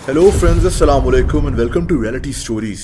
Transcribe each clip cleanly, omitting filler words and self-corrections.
Hello friends, अस्सलाम वालेकुम and welcome to reality stories.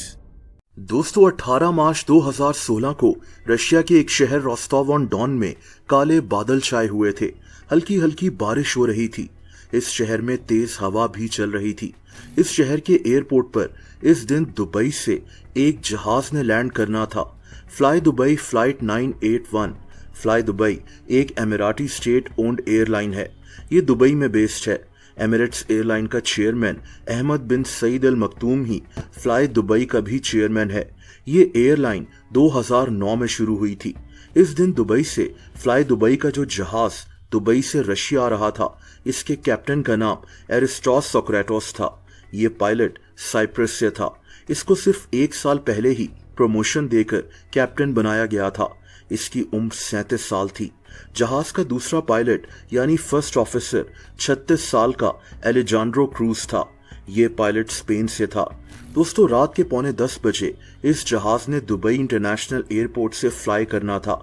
दोस्तों, 18 मार्च 2016 को रशिया के एक शहर रोस्टोव ऑन डॉन में काले बादल छाए हुए थे। हल्की हल्की बारिश हो रही थी। इस शहर में तेज हवा भी चल रही थी। इस शहर के एयरपोर्ट पर इस दिन दुबई से एक जहाज ने लैंड करना था। Fly Dubai flight 981। Fly Dubai एक एमिराती स्टेट ओन्ड एयरलाइन है। ये दुबई में बेस्ड है। एमिरेट्स एयरलाइन का चेयरमैन अहमद बिन सईद अल मखदूम ही फ्लाई दुबई का भी चेयरमैन है। ये एयरलाइन 2009 में शुरू हुई थी। इस दिन दुबई से फ्लाई दुबई का जो जहाज दुबई से रशिया आ रहा था, इसके कैप्टन का नाम एरिस्टोस सोक्रेटोस था। ये पायलट साइप्रस से था। इसको सिर्फ 1 साल पहले ही प्रमोशन देकर कैप्टन बनाया गया था। इसकी उम्र 37 साल थी। जहाज का दूसरा पायलट यानी फर्स्ट ऑफिसर 36 साल का एलेजांड्रो क्रूज था। ये पायलट स्पेन से था। दोस्तों, रात के 9:45 बजे इस जहाज ने दुबई इंटरनेशनल एयरपोर्ट से फ्लाई करना था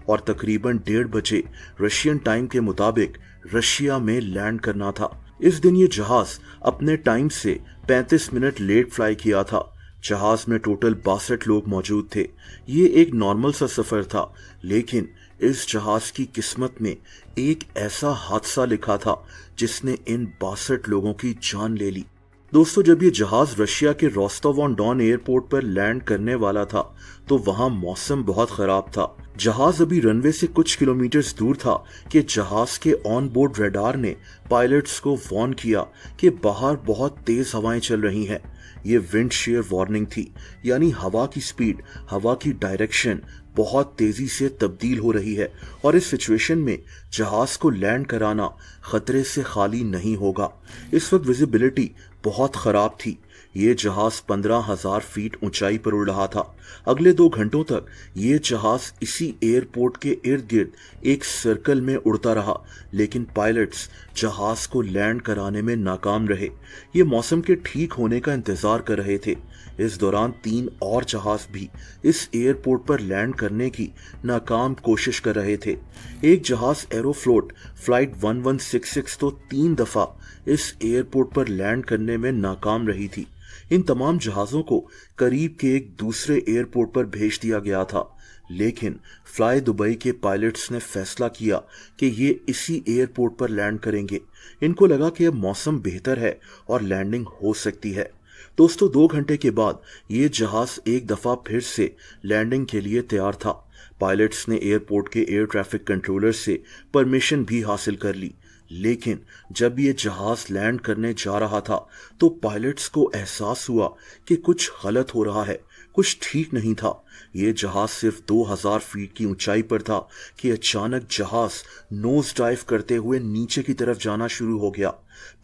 और तकरीबन 1:30 बजे रशियन टाइम के मुताबिक रशिया में लैंड करना था। इस दिन ये जहाज अपने टाइम से 35 मिनट लेट फ्लाई किया था। जहाज में टोटल 62 लोग मौजूद थे। ये एक नॉर्मल सा सफर था, लेकिन इस जहाज की किस्मत में एक ऐसा हादसा लिखा था जिसने इन 62 लोगों की जान ले ली। दोस्तों, जब ये जहाज रशिया के रोस्टोव ऑन डॉन एयरपोर्ट पर लैंड करने वाला था तो वहां मौसम बहुत खराब था। जहाज अभी रनवे से कुछ किलोमीटर दूर था कि जहाज के ऑन बोर्ड रडार ने पायलट्स को वार्न किया कि बाहर बहुत तेज हवाएं चल रही हैं। ये विंड शेयर वार्निंग थी, यानी हवा की स्पीड, हवा की डायरेक्शन बहुत तेजी से तब्दील हो रही है और इस सिचुएशन में जहाज को लैंड कराना खतरे से खाली नहीं होगा। इस वक्त विजिबिलिटी बहुत खराब थी। ये जहाज 15,000 फीट ऊंचाई पर उड़ रहा था। अगले 2 घंटों तक ये जहाज इसी एयरपोर्ट के इर्द गिर्द एक सर्कल में उड़ता रहा, लेकिन पायलट्स जहाज को लैंड कराने में नाकाम रहे। ये मौसम के ठीक होने का इंतजार कर रहे थे। इस दौरान 3 और जहाज भी इस एयरपोर्ट पर लैंड करने की नाकाम कोशिश कर रहे थे। एक जहाज एरोफ्लोट फ्लाइट 1166 तो 3 दफा इस एयरपोर्ट पर लैंड करने में नाकाम रही थी। इन तमाम जहाजों को करीब के एक दूसरे एयरपोर्ट पर भेज दिया गया था, लेकिन फ्लाई दुबई के पायलट्स ने फैसला किया कि ये इसी एयरपोर्ट पर लैंड करेंगे। इनको लगा कि अब मौसम बेहतर है और लैंडिंग हो सकती है। दोस्तों, 2 घंटे के बाद ये जहाज एक दफा फिर से लैंडिंग के लिए तैयार था। पायलट्स ने एयरपोर्ट के एयर ट्रैफिक कंट्रोलर से परमिशन भी हासिल कर ली, लेकिन जब ये जहाज लैंड करने जा रहा था तो पायलट्स को एहसास हुआ कि कुछ गलत हो रहा है, कुछ ठीक नहीं था। ये जहाज सिर्फ 2000 फीट की ऊंचाई पर था कि अचानक जहाज नोज डाइव करते हुए नीचे की तरफ जाना शुरू हो गया।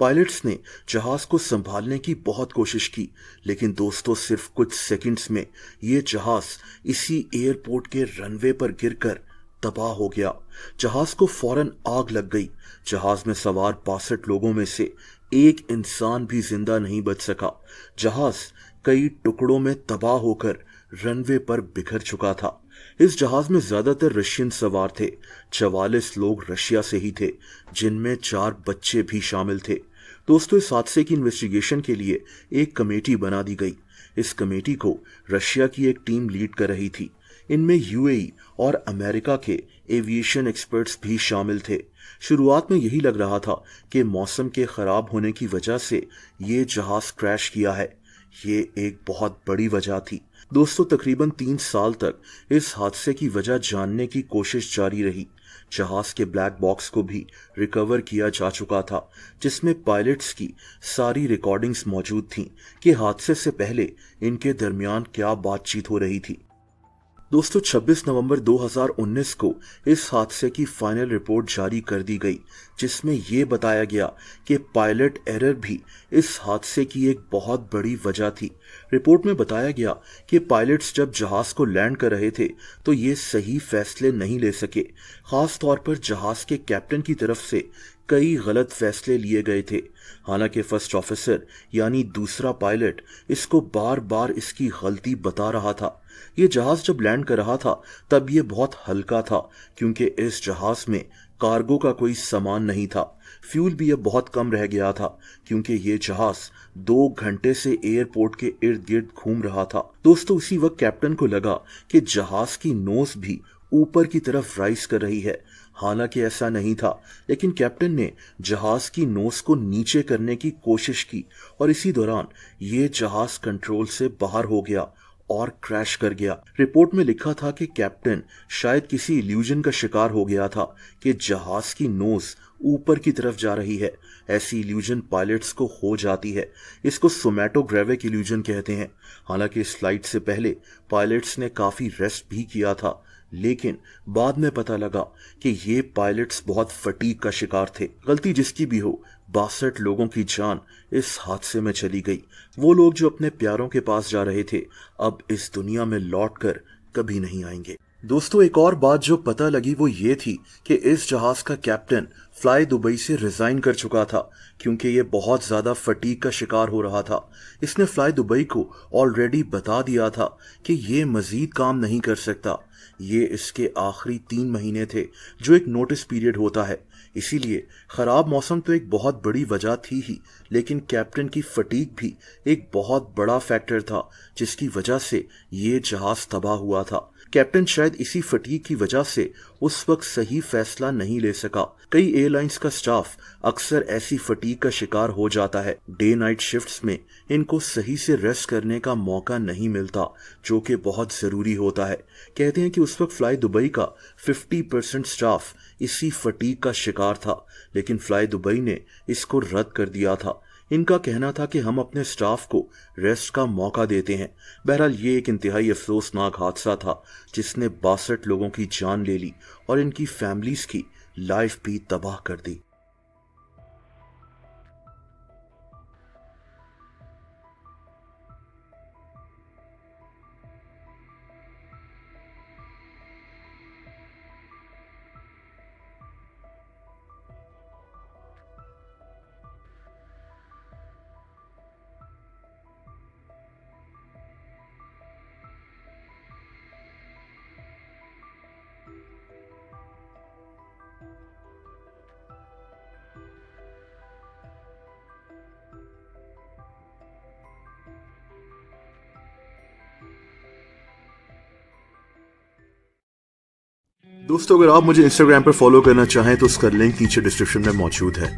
पायलट्स ने जहाज को संभालने की बहुत कोशिश की, लेकिन दोस्तों, सिर्फ कुछ सेकंड्स में ये जहाज इसी एयरपोर्ट के रनवे पर गिरकर तबाह हो गया। जहाज को फौरन आग लग गई। जहाज में सवार 62 लोगों में से एक इंसान भी जिंदा नहीं बच सका। जहाज कई टुकड़ों में तबाह होकर रनवे पर बिखर चुका था। इस जहाज में ज्यादातर रशियन सवार थे। 44 लोग रशिया से ही थे, जिनमें 4 बच्चे भी शामिल थे। दोस्तों, इस हादसे की इन्वेस्टिगेशन के लिए एक कमेटी बना दी गई। इस कमेटी को रशिया की एक टीम लीड कर रही थी। इनमें यूएई और अमेरिका के एविएशन एक्सपर्ट्स भी शामिल थे। शुरुआत में यही लग रहा था कि मौसम के खराब होने की वजह से ये जहाज क्रैश किया है। ये एक बहुत बड़ी वजह थी। दोस्तों, तकरीबन 3 साल तक इस हादसे की वजह जानने की कोशिश जारी रही। जहाज के ब्लैक बॉक्स को भी रिकवर किया जा चुका था, जिसमें पायलट्स की सारी रिकॉर्डिंग्स मौजूद थीं कि हादसे से पहले इनके दरमियान क्या बातचीत हो रही थी। दोस्तों, 26 नवंबर 2019 को इस हादसे की फाइनल रिपोर्ट जारी कर दी गई, जिसमें यह बताया गया कि पायलट एरर भी इस हादसे की एक बहुत बड़ी वजह थी। रिपोर्ट में बताया गया कि पायलट्स जब जहाज को लैंड कर रहे थे तो ये सही फैसले नहीं ले सके। खास तौर पर जहाज के कैप्टन की तरफ से कई गलत फैसले लिए गए थे। हालांकि फर्स्ट ऑफिसर यानी दूसरा पायलट इसको बार बार इसकी गलती बता रहा था। ये जहाज जब लैंड कर रहा था तब ये बहुत हल्का था, क्योंकि इस जहाज में कार्गो का कोई सामान नहीं था। फ्यूल भी अब बहुत कम रह गया था क्योंकि ये जहाज 2 घंटे से एयरपोर्ट के इर्द गिर्द घूम रहा था। दोस्तों, उसी वक्त कैप्टन को लगा कि जहाज की नोज भी ऊपर की तरफ राइज कर रही है। हालांकि ऐसा नहीं था, लेकिन कैप्टन ने जहाज की नोज को नीचे करने की कोशिश की और इसी दौरान ये जहाज कंट्रोल से बाहर हो गया और क्रैश कर गया। रिपोर्ट में लिखा था कि कैप्टन शायद किसी इल्यूजन का शिकार हो गया था कि जहाज की नोज ऊपर की तरफ जा रही है। ऐसी इल्यूजन पायलट्स को हो जाती है। इसको सोमैटोग्राविक इल्यूजन कहते हैं। हालांकि इस फ्लाइट से पहले पायलट्स ने काफी रेस्ट भी किया था, लेकिन बाद में पता लगा कि ये पायलट्स बहुत फटीग का शिकार थे। गलती जिसकी भी हो, 62 लोगों की जान इस हादसे में चली गई। वो लोग जो अपने प्यारों के पास जा रहे थे, अब इस दुनिया में लौटकर कभी नहीं आएंगे। दोस्तों, एक और बात जो पता लगी वो ये थी कि इस जहाज का कैप्टन फ्लाई दुबई से रिजाइन कर चुका था क्योंकि ये बहुत ज्यादा फटीग का शिकार हो रहा था। इसने फ्लाई दुबई को ऑलरेडी बता दिया था कि ये मजीद काम नहीं कर सकता। ये इसके आखिरी 3 महीने थे जो एक नोटिस पीरियड होता है। इसीलिए खराब मौसम तो एक बहुत बड़ी वजह थी ही, लेकिन कैप्टन की फटीग भी एक बहुत बड़ा फैक्टर था जिसकी वजह से ये जहाज तबाह हुआ था। कैप्टन शायद इसी फटीग की वजह से उस वक्त सही फैसला नहीं ले सका। कई एयरलाइंस का स्टाफ अक्सर ऐसी फटीग का शिकार हो जाता है। डे नाइट शिफ्ट्स में इनको सही से रेस्ट करने का मौका नहीं मिलता, जो कि बहुत जरूरी होता है। कहते हैं कि उस वक्त फ्लाई दुबई का 50% स्टाफ इसी फटीग का शिकार था, लेकिन फ्लाई दुबई ने इसको रद्द कर दिया था। इनका कहना था कि हम अपने स्टाफ को रेस्ट का मौका देते हैं। बहरहाल ये एक इंतहाई अफसोसनाक हादसा था जिसने 62 लोगों की जान ले ली और इनकी फैमिलीज की लाइफ भी तबाह कर दी। दोस्तों, अगर आप मुझे इंस्टाग्राम पर फॉलो करना चाहें तो उसका लिंक नीचे डिस्क्रिप्शन में मौजूद है।